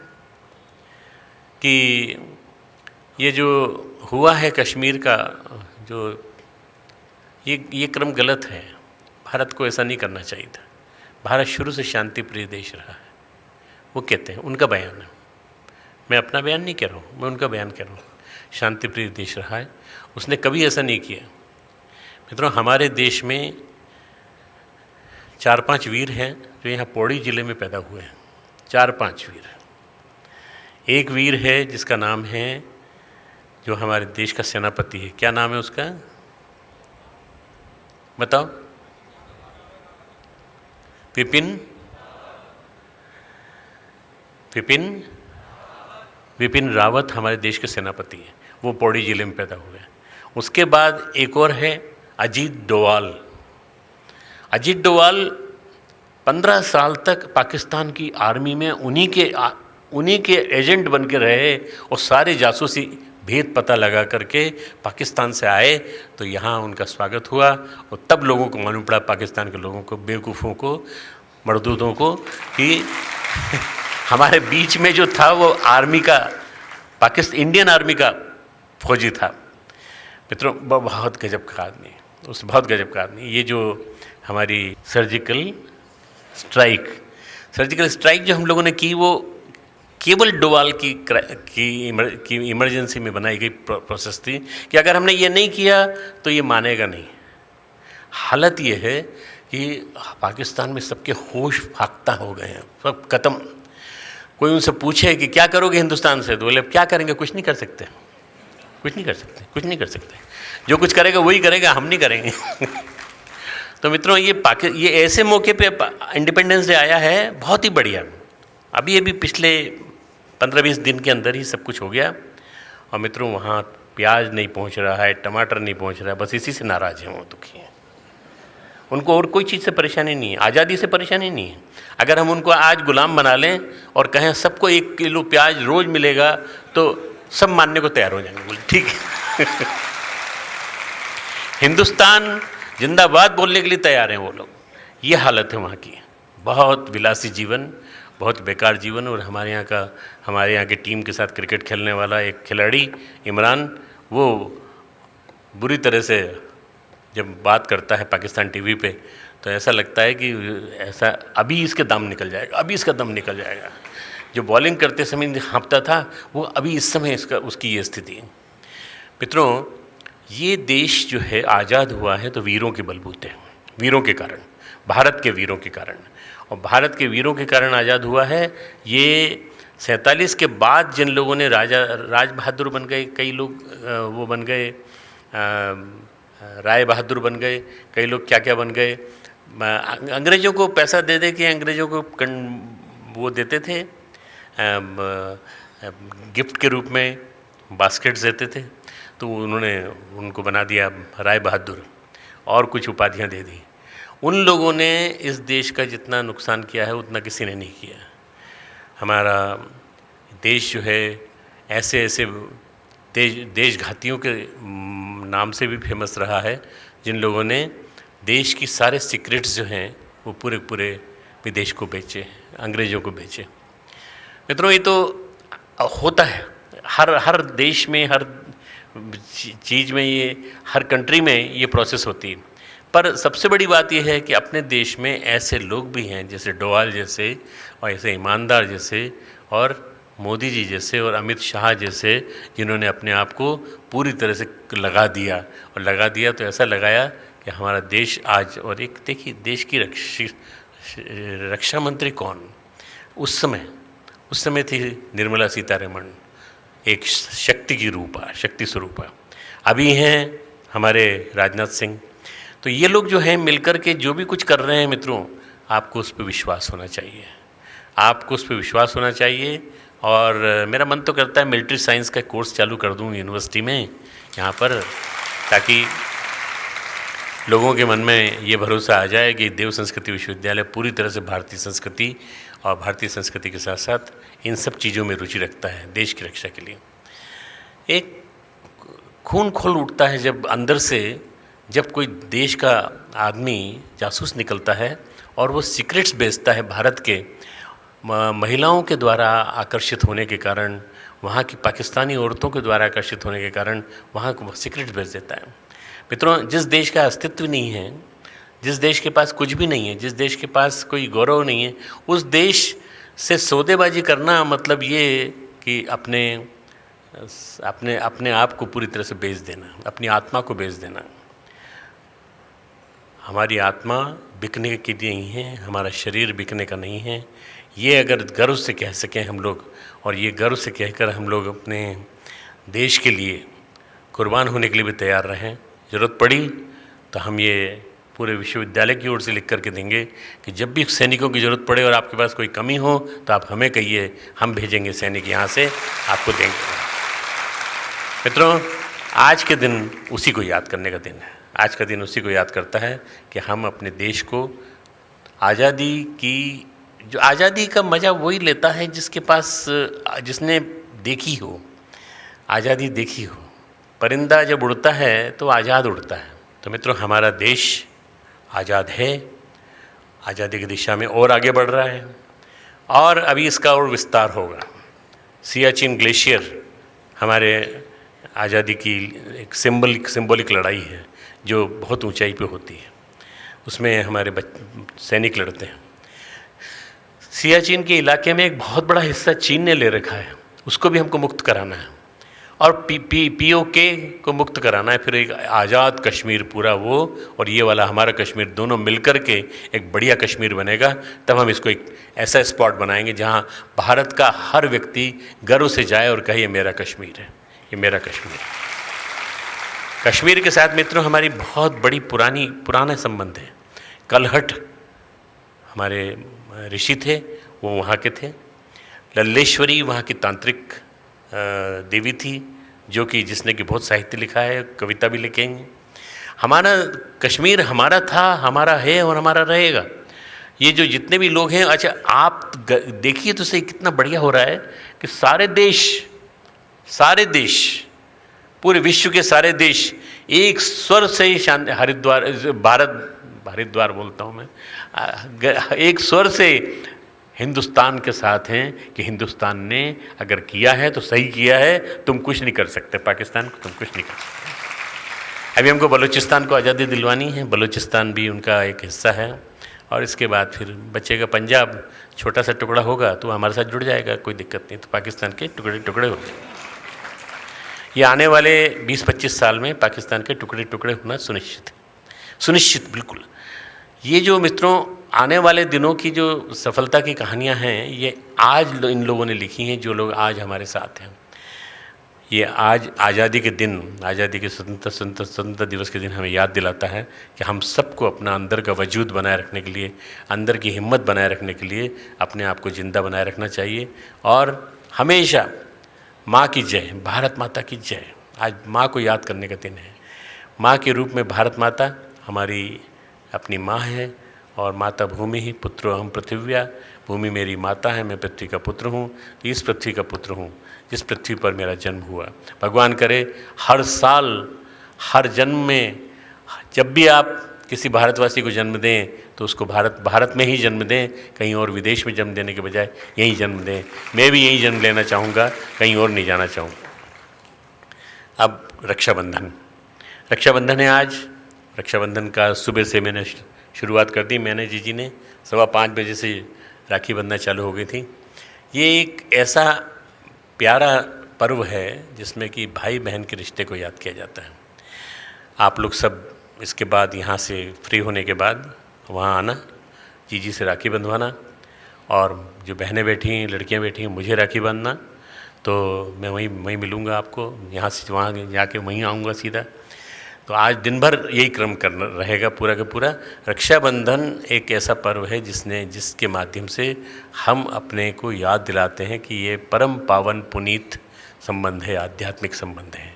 कि ये जो हुआ है कश्मीर का, जो ये क्रम गलत है, भारत को ऐसा नहीं करना चाहिए था, भारत शुरू से शांति प्रिय देश रहा है। वो कहते हैं, उनका बयान है, मैं अपना बयान नहीं कह रहा हूँ, मैं उनका बयान कह रहा हूँ। शांति प्रिय देश रहा है, उसने कभी ऐसा नहीं किया। मित्रों, हमारे देश में 4-5 वीर हैं जो यहाँ पौड़ी ज़िले में पैदा हुए हैं। 4-5 वीर। एक वीर है जिसका नाम है, जो हमारे देश का सेनापति है, क्या नाम है उसका, बताओ? विपिन रावत हमारे देश के सेनापति हैं, वो पौड़ी ज़िले में पैदा हुए हैं। उसके बाद एक और है अजीत डोवाल। अजीत डोवाल 15 साल तक पाकिस्तान की आर्मी में उन्हीं के एजेंट बन के रहे, और सारे जासूसी भेद पता लगा करके पाकिस्तान से आए, तो यहाँ उनका स्वागत हुआ। और तब लोगों को मालूम पड़ा, पाकिस्तान के लोगों को, बेवकूफ़ों को, मर्दूदों को, कि हमारे बीच में जो था वो आर्मी का, इंडियन आर्मी का फौजी था। मित्रों, बहुत गजब का आदमी, बहुत गजब का आदमी। ये जो हमारी सर्जिकल स्ट्राइक जो हम लोगों ने की, वो केवल डोवाल की इमरजेंसी में बनाई गई प्रोसेस थी, कि अगर हमने ये नहीं किया तो ये मानेगा नहीं। हालत ये है कि पाकिस्तान में सबके होश फाख्ता हो गए हैं, सब खत्म। कोई उनसे पूछे कि क्या करोगे हिंदुस्तान से, तो बोले क्या करेंगे, कुछ नहीं कर सकते, कुछ नहीं कर सकते, कुछ नहीं कर सकते, जो कुछ करेगा वही करेगा, हम नहीं करेंगे। तो मित्रों, ये ऐसे मौके पे इंडिपेंडेंस डे आया है, बहुत ही बढ़िया। अभी पिछले 15-20 दिन के अंदर ही सब कुछ हो गया। और मित्रों, वहाँ प्याज नहीं पहुँच रहा है, टमाटर नहीं पहुँच रहा है, बस इसी से नाराज़ हैं, वो दुखी हैं। उनको और कोई चीज़ से परेशानी नहीं है, आज़ादी से परेशानी नहीं है। अगर हम उनको आज गुलाम बना लें और कहें सबको 1 किलो प्याज रोज़ मिलेगा, तो सब मानने को तैयार हो जाएंगे, बोले ठीक है। हिंदुस्तान जिंदाबाद बोलने के लिए तैयार हैं वो लोग। ये हालत है वहाँ की, बहुत विलासी जीवन, बहुत बेकार जीवन। और हमारे यहाँ की टीम के साथ क्रिकेट खेलने वाला एक खिलाड़ी इमरान, वो बुरी तरह से जब बात करता है पाकिस्तान टीवी पे, तो ऐसा लगता है कि ऐसा अभी इसके दम निकल जाएगा, अभी इसका दम निकल जाएगा। जो बॉलिंग करते समय हाँफता था, वो अभी इस समय उसकी ये स्थिति है। मित्रों, ये देश जो है आज़ाद हुआ है तो वीरों के बलबूते, वीरों के कारण, भारत के वीरों के कारण। और भारत के वीरों के कारण आज़ाद हुआ है। ये 47 के बाद जिन लोगों ने राज बहादुर बन गए, कई लोग वो बन गए, राय बहादुर बन गए, कई लोग क्या क्या बन गए। अंग्रेज़ों को पैसा दे दे के अंग्रेज़ों को वो देते थे, गिफ्ट के रूप में बास्केट्स देते थे, तो उन्होंने उनको बना दिया राय बहादुर और कुछ उपाधियां दे दी। उन लोगों ने इस देश का जितना नुकसान किया है उतना किसी ने नहीं किया। हमारा देश जो है ऐसे ऐसे देशघातियों के नाम से भी फेमस रहा है, जिन लोगों ने देश की सारे सीक्रेट्स जो हैं वो पूरे विदेश को बेचे, अंग्रेज़ों को बेचे। मित्रों, ये तो होता है हर देश में, हर चीज़ में, ये हर कंट्री में ये प्रोसेस होती है। पर सबसे बड़ी बात यह है कि अपने देश में ऐसे लोग भी हैं, जैसे डोवाल जैसे, और ऐसे ईमानदार जैसे, और मोदी जी जैसे, और अमित शाह जैसे, जिन्होंने अपने आप को पूरी तरह से लगा दिया। और लगा दिया तो ऐसा लगाया कि हमारा देश आज, और एक देखिए देश की रक्षा मंत्री कौन, उस समय थी निर्मला सीतारमण, एक शक्ति की रूपा, शक्ति स्वरूपा। अभी हैं हमारे राजनाथ सिंह। तो ये लोग जो हैं मिलकर के जो भी कुछ कर रहे हैं मित्रों, आपको उस पर विश्वास होना चाहिए, आपको उस पर विश्वास होना चाहिए। और मेरा मन तो करता है मिलिट्री साइंस का कोर्स चालू कर दूँ यूनिवर्सिटी में यहाँ पर, ताकि लोगों के मन में ये भरोसा आ जाए कि देव संस्कृति विश्वविद्यालय पूरी तरह से भारतीय संस्कृति और भारतीय संस्कृति के साथ साथ इन सब चीज़ों में रुचि रखता है देश की रक्षा के लिए। एक खून खोल उठता है जब अंदर से, जब कोई देश का आदमी जासूस निकलता है और वो सीक्रेट्स बेचता है भारत के महिलाओं के द्वारा आकर्षित होने के कारण, वहाँ की पाकिस्तानी औरतों के द्वारा आकर्षित होने के कारण वहाँ को सीक्रेट्स बेच देता है। मित्रों, जिस देश का अस्तित्व नहीं है, जिस देश के पास कुछ भी नहीं है, जिस देश के पास कोई गौरव नहीं है, उस देश से सौदेबाजी करना मतलब ये कि अपने आप को पूरी तरह से बेच देना, अपनी आत्मा को बेच देना। हमारी आत्मा बिकने की नहीं है, हमारा शरीर बिकने का नहीं है। ये अगर गर्व से कह सकें हम लोग, और ये गर्व से कहकर हम लोग अपने देश के लिए कुर्बान होने के लिए भी तैयार रहें, ज़रूरत पड़ी तो हम ये पूरे विश्वविद्यालय की ओर से लिख करके देंगे कि जब भी सैनिकों की ज़रूरत पड़े और आपके पास कोई कमी हो तो आप हमें कहिए, हम भेजेंगे सैनिक यहाँ से आपको देंगे। मित्रों, आज के दिन उसी को याद करने का दिन है। आज का दिन उसी को याद करता है कि हम अपने देश को आज़ादी का मज़ा वही लेता है जिसके पास, जिसने देखी हो, आज़ादी देखी हो। परिंदा जब उड़ता है तो आज़ाद उड़ता है। तो मित्रों, हमारा देश आज़ाद है, आज़ादी की दिशा में और आगे बढ़ रहा है, और अभी इसका और विस्तार होगा। सियाचिन ग्लेशियर हमारे आज़ादी की एक सिंबॉलिक लड़ाई है जो बहुत ऊंचाई पे होती है, उसमें हमारे सैनिक लड़ते हैं। सियाचिन के इलाके में एक बहुत बड़ा हिस्सा चीन ने ले रखा है, उसको भी हमको मुक्त कराना है। और पीओके को मुक्त कराना है, फिर एक आज़ाद कश्मीर पूरा वो और ये वाला हमारा कश्मीर दोनों मिलकर के एक बढ़िया कश्मीर बनेगा। तब हम इसको एक ऐसा स्पॉट बनाएंगे जहाँ भारत का हर व्यक्ति गर्व से जाए और कहे ये मेरा कश्मीर है, ये मेरा कश्मीर है। कश्मीर के साथ मित्रों हमारी बहुत बड़ी पुराना संबंध है। कलहट हमारे ऋषि थे, वो वहाँ के थे। लल्लेश्वरी वहाँ की तांत्रिक देवी थी, जो कि जिसने कि बहुत साहित्य लिखा है, कविता भी लिखेंगे। हमारा कश्मीर हमारा था, हमारा है और हमारा रहेगा। ये जो जितने भी लोग हैं, अच्छा आप देखिए तो सही कितना बढ़िया हो रहा है कि सारे देश पूरे विश्व के सारे देश एक स्वर से हरिद्वार बोलता हूँ मैं, एक स्वर से हिंदुस्तान के साथ हैं कि हिंदुस्तान ने अगर किया है तो सही किया है, तुम कुछ नहीं कर सकते, पाकिस्तान को तुम कुछ नहीं कर सकते। अभी हमको बलूचिस्तान को आज़ादी दिलवानी है, बलूचिस्तान भी उनका एक हिस्सा है। और इसके बाद फिर बचेगा पंजाब, छोटा सा टुकड़ा होगा तो हमारे साथ जुड़ जाएगा, कोई दिक्कत नहीं। तो पाकिस्तान के टुकड़े टुकड़े हो जाएंगे। ये आने वाले 20-25 साल में पाकिस्तान के टुकड़े टुकड़े होना सुनिश्चित बिल्कुल। ये जो मित्रों आने वाले दिनों की जो सफलता की कहानियाँ हैं, ये आज इन लोगों ने लिखी हैं, जो लोग आज हमारे साथ हैं। ये आज आज़ादी के दिन, आज़ादी के स्वतंत्रता दिवस के दिन हमें याद दिलाता है कि हम सबको अपना अंदर का वजूद बनाए रखने के लिए, अंदर की हिम्मत बनाए रखने के लिए अपने आप को ज़िंदा बनाए रखना चाहिए। और हमेशा माँ की जय, भारत माता की जय। आज माँ को याद करने का दिन है। माँ के रूप में भारत माता हमारी अपनी माँ है, और माता भूमि ही पुत्रो अहम पृथिव्या, भूमि मेरी माता है, मैं पृथ्वी का पुत्र हूँ। तो इस पृथ्वी का पुत्र हूँ जिस पृथ्वी पर मेरा जन्म हुआ। भगवान करे हर साल हर जन्म में जब भी आप किसी भारतवासी को जन्म दें तो उसको भारत में ही जन्म दें, कहीं और विदेश में जन्म देने के बजाय यहीं जन्म दें। मैं भी यहीं जन्म लेना चाहूँगा, कहीं और नहीं जाना चाहूँगा। अब रक्षाबंधन है आज। रक्षाबंधन का सुबह से मैंने शुरुआत कर दी। मैंने जी ने 5:15 बजे से राखी बंधना चालू हो गई थी। ये एक ऐसा प्यारा पर्व है जिसमें कि भाई बहन के रिश्ते को याद किया जाता है। आप लोग सब इसके बाद यहाँ से फ्री होने के बाद वहाँ आना, जी से राखी बंधवाना, और जो बहनें बैठी हैं, लड़कियाँ बैठी हैं, मुझे राखी बांधना। तो मैं वहीं मिलूँगा आपको, यहाँ से वहाँ जाके वहीं आऊँगा सीधा। तो आज दिन भर यही क्रम करना रहेगा पूरा का पूरा। रक्षाबंधन एक ऐसा पर्व है जिसके माध्यम से हम अपने को याद दिलाते हैं कि ये परम पावन पुनीत संबंध है, आध्यात्मिक संबंध है,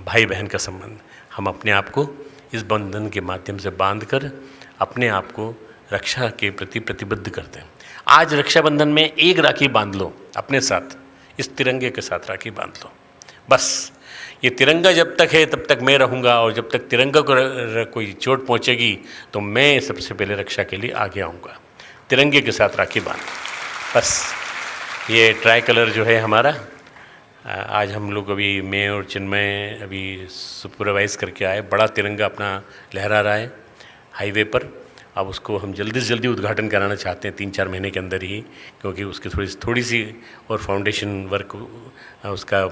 भाई बहन का संबंध। हम अपने आप को इस बंधन के माध्यम से बांधकर अपने आप को रक्षा के प्रति प्रतिबद्ध करते हैं। आज रक्षाबंधन में एक राखी बांध लो अपने साथ, इस तिरंगे के साथ राखी बांध लो। बस ये तिरंगा जब तक है तब तक मैं रहूँगा, और जब तक तिरंगा को कोई चोट पहुँचेगी तो मैं सबसे पहले रक्षा के लिए आगे आऊँगा। तिरंगे के साथ राखी बांध। बस ये ट्राई कलर जो है हमारा, आज हम लोग अभी मैं और चिन्मय अभी सुपरवाइज करके आए। बड़ा तिरंगा अपना लहरा रहा है हाईवे पर। अब उसको हम जल्दी से जल्दी उद्घाटन कराना चाहते हैं 3-4 महीने के अंदर ही, क्योंकि उसकी थोड़ी सी और फाउंडेशन वर्क, उसका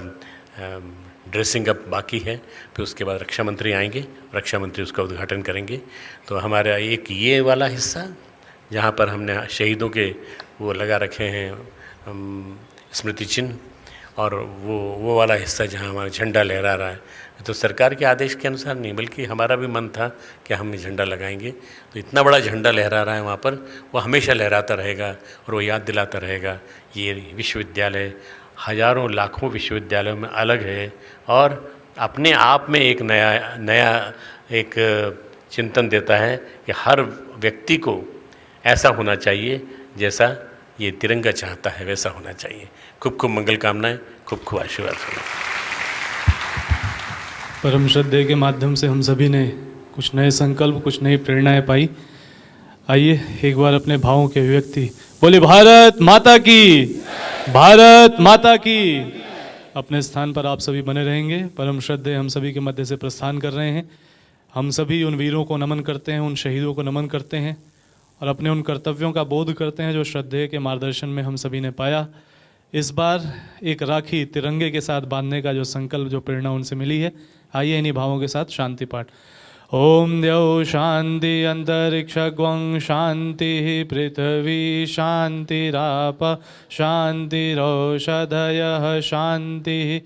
ड्रेसिंग अप बाकी है। फिर उसके बाद रक्षा मंत्री आएंगे, रक्षा मंत्री उसका उद्घाटन करेंगे। तो हमारा एक ये वाला हिस्सा जहाँ पर हमने शहीदों के वो लगा रखे हैं स्मृति चिन्ह, और वो वाला हिस्सा जहाँ हमारा झंडा लहरा रहा है, तो सरकार के आदेश के अनुसार नहीं, बल्कि हमारा भी मन था कि हम झंडा लगाएंगे। तो इतना बड़ा झंडा लहरा रहा है वहाँ पर, वो हमेशा लहराता रहेगा और वो याद दिलाता रहेगा ये विश्वविद्यालय हजारों लाखों विश्वविद्यालयों में अलग है, और अपने आप में एक नया एक चिंतन देता है कि हर व्यक्ति को ऐसा होना चाहिए जैसा ये तिरंगा चाहता है, वैसा होना चाहिए। खूब खूब मंगल कामनाएं, खूब खूब आशीर्वाद। परम श्रद्धेय के माध्यम से हम सभी ने कुछ नए संकल्प, कुछ नई प्रेरणाएं पाई। आइए एक बार अपने भावों के अभिव्यक्ति बोले भारत माता की, भारत माता की। अपने स्थान पर आप सभी बने रहेंगे। परम श्रद्धेय हम सभी के मध्य से प्रस्थान कर रहे हैं। हम सभी उन वीरों को नमन करते हैं, उन शहीदों को नमन करते हैं, और अपने उन कर्तव्यों का बोध करते हैं जो श्रद्धेय के मार्गदर्शन में हम सभी ने पाया। इस बार एक राखी तिरंगे के साथ बांधने का जो संकल्प, जो प्रेरणा उनसे मिली है, आइए इन्हीं भावों के साथ शांति पाठ। ओम द्यौ शांति अंतरिक्षं शांति पृथ्वी शांतिराप शांतिरौषधयः शांति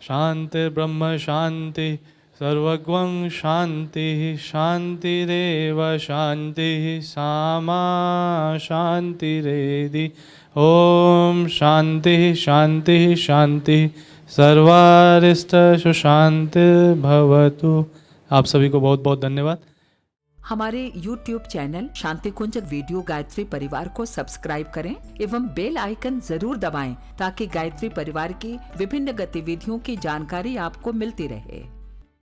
शांति ब्रह्म शांति सर्वगं शांति शांतिरेव शांति सामा शांतिरेधि। ओम शांति शांति शांति सर्वारिष्ट सुशांति भवतु। आप सभी को बहुत बहुत धन्यवाद। हमारे YouTube चैनल शांति कुंज वीडियो गायत्री परिवार को सब्सक्राइब करें एवं बेल आइकन जरूर दबाएं ताकि गायत्री परिवार की विभिन्न गतिविधियों की जानकारी आपको मिलती रहे।